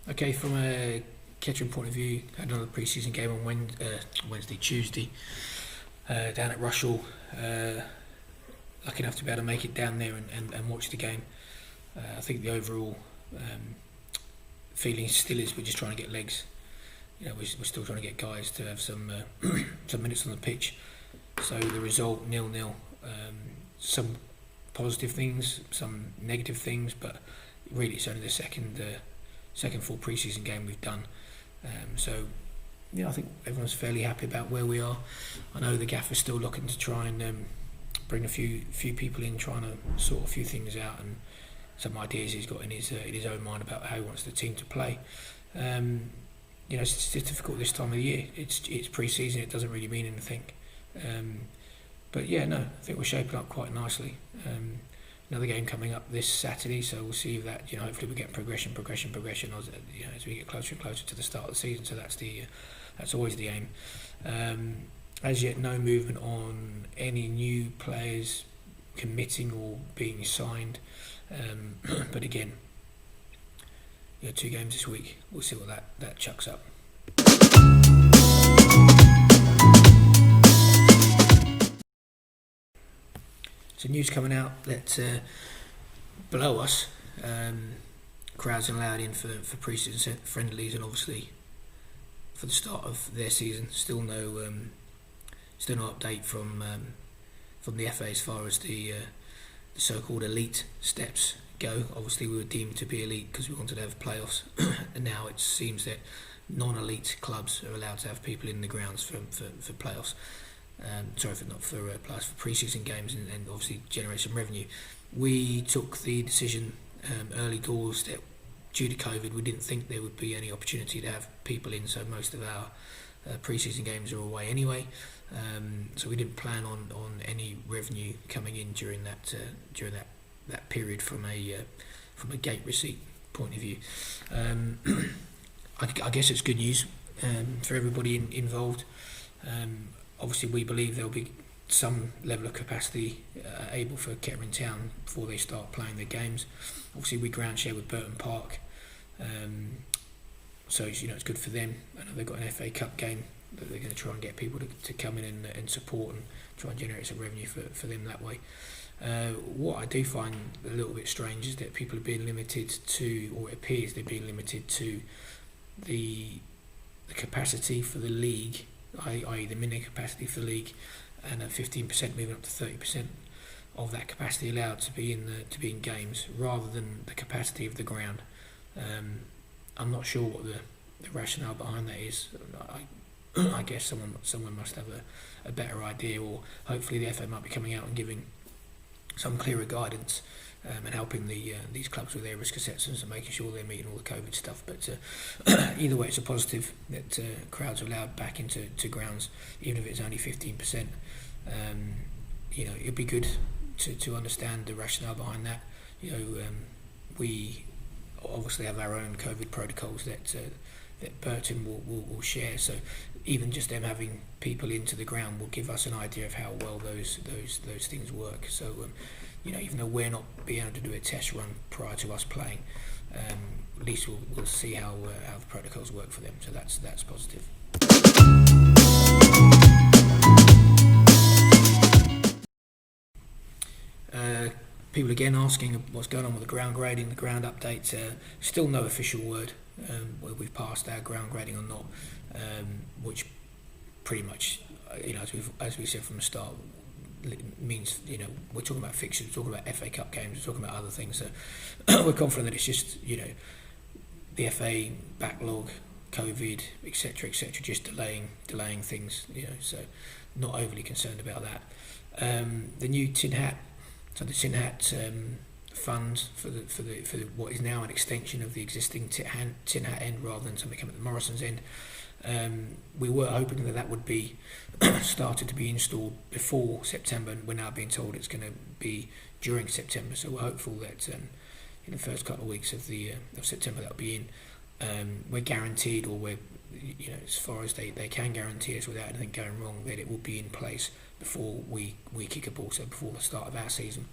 Okay, from a Kettering point of view, had another pre-season game on Tuesday, down at Rushall. Lucky enough to be able to make it down there and watch the game. I think the overall feeling still is we're just trying to get legs. We're still trying to get guys to have some some minutes on the pitch. So the result 0-0. Some positive things, some negative things, but really it's only the second full pre-season game we've done. So I think everyone's fairly happy about where we are. I know the gaffer's still looking to try and bring a few people in, trying to sort a few things out, and some ideas he's got in his own mind about how he wants the team to play. It's difficult this time of the year. It's pre-season. It doesn't really mean anything. But I think we're shaping up quite nicely. Another game coming up this Saturday, so we'll see if that, hopefully we get progression as we get closer and closer to the start of the season. So that's always the aim. As yet, no movement on any new players committing or being signed. But again, 2 games this week. We'll see what that chucks up. So news coming out that below us, crowds are allowed in for pre-season friendlies, and obviously for the start of their season. Still no update from the FA as far as the so-called elite steps go. Obviously we were deemed to be elite because we wanted to have playoffs, and now it seems that non-elite clubs are allowed to have people in the grounds for playoffs. For pre-season games and obviously generate some revenue. We took the decision early doors that due to COVID we didn't think there would be any opportunity to have people in, so most of our pre-season games are away anyway. So we didn't plan on any revenue coming in during that period from a gate receipt point of view. I guess it's good news for everybody involved. Obviously, we believe there'll be some level of capacity able for Kettering Town before they start playing their games. Obviously, we ground share with Burton Park, so it's good for them. I know they've got an FA Cup game that they're going to try and get people to come in and support and try and generate some revenue for them that way. What I do find a little bit strange is that people are being limited to, or it appears they're being limited to, the capacity for the league, i.e. the minimum capacity for the league, and 15% moving up to 30% of that capacity allowed to be in games, rather than the capacity of the ground. I'm not sure what the rationale behind that is. I guess someone must have a better idea, or hopefully the FA might be coming out and giving some clearer guidance and helping these clubs with their risk assessments and making sure they're meeting all the COVID stuff. But either way, it's a positive that crowds are allowed back into grounds, even if it's only 15%. It'd be good to understand the rationale behind that. We obviously have our own COVID protocols that Burton will share. So even just them having people into the ground will give us an idea of how well those things work. So even though we're not being able to do a test run prior to us playing, at least we'll see how the protocols work for them. So that's positive. People again asking what's going on with the ground grading, the ground update. Still no official word whether we've passed our ground grading or not, which pretty much, as we said from the start, means we're talking about fixtures, we're talking about FA Cup games, we're talking about other things. So we're confident that it's just the FA backlog, COVID, etc., just delaying things. So not overly concerned about that. The new Tin Hat. So the Tin Hat fund for what is now an extension of the existing Tin Hat end, rather than something coming at the Morrison's end. We were hoping that would be started to be installed before September, and we're now being told it's going to be during September. So we're hopeful that in the first couple of weeks of September that'll be in. We're guaranteed, or we're as far as they can guarantee us without anything going wrong, that it will be in place before we kick a ball, so before the start of our season.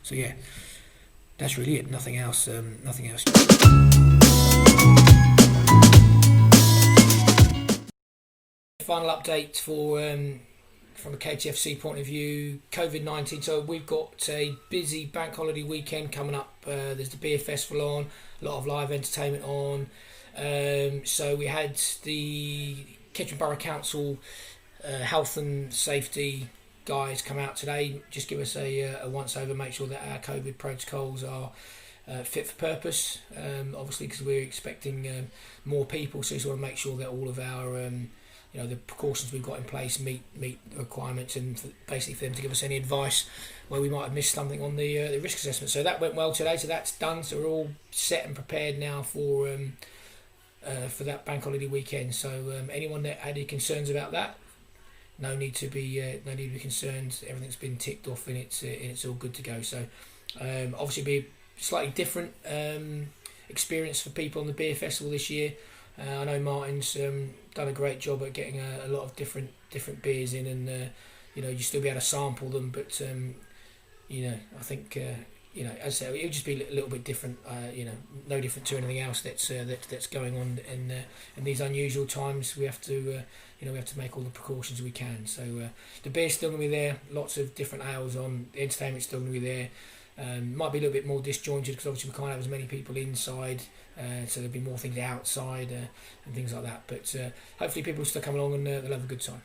So that's really it. Nothing else. Nothing else. Final update for from a KTFC point of view, COVID-19. So we've got a busy bank holiday weekend coming up. There's the beer festival on, a lot of live entertainment on. So we had the Kettering Borough Council health and safety guys come out today, just give us a once over, make sure that our COVID protocols are fit for purpose. Obviously, because we're expecting more people, so we just want to make sure that all of our the precautions we've got in place meet the requirements, and basically for them to give us any advice where we might have missed something on the risk assessment. So that went well today, so that's done. So we're all set and prepared now for that bank holiday weekend. So anyone that had any concerns about that, no need to be concerned. Everything's been ticked off and it's all good to go. So obviously be a slightly different experience for people on the beer festival this year. I know Martin's done a great job at getting a lot of different beers in, and you still be able to sample them, but I think as I say, it would just be a little bit different. No different to anything else that's going on in these unusual times. We have to make all the precautions we can. So the beer's still going to be there. Lots of different ales on. The entertainment's still going to be there. Might be a little bit more disjointed because obviously we can't have as many people inside, so there'll be more things outside and things like that. But hopefully people will still come along and they'll have a good time.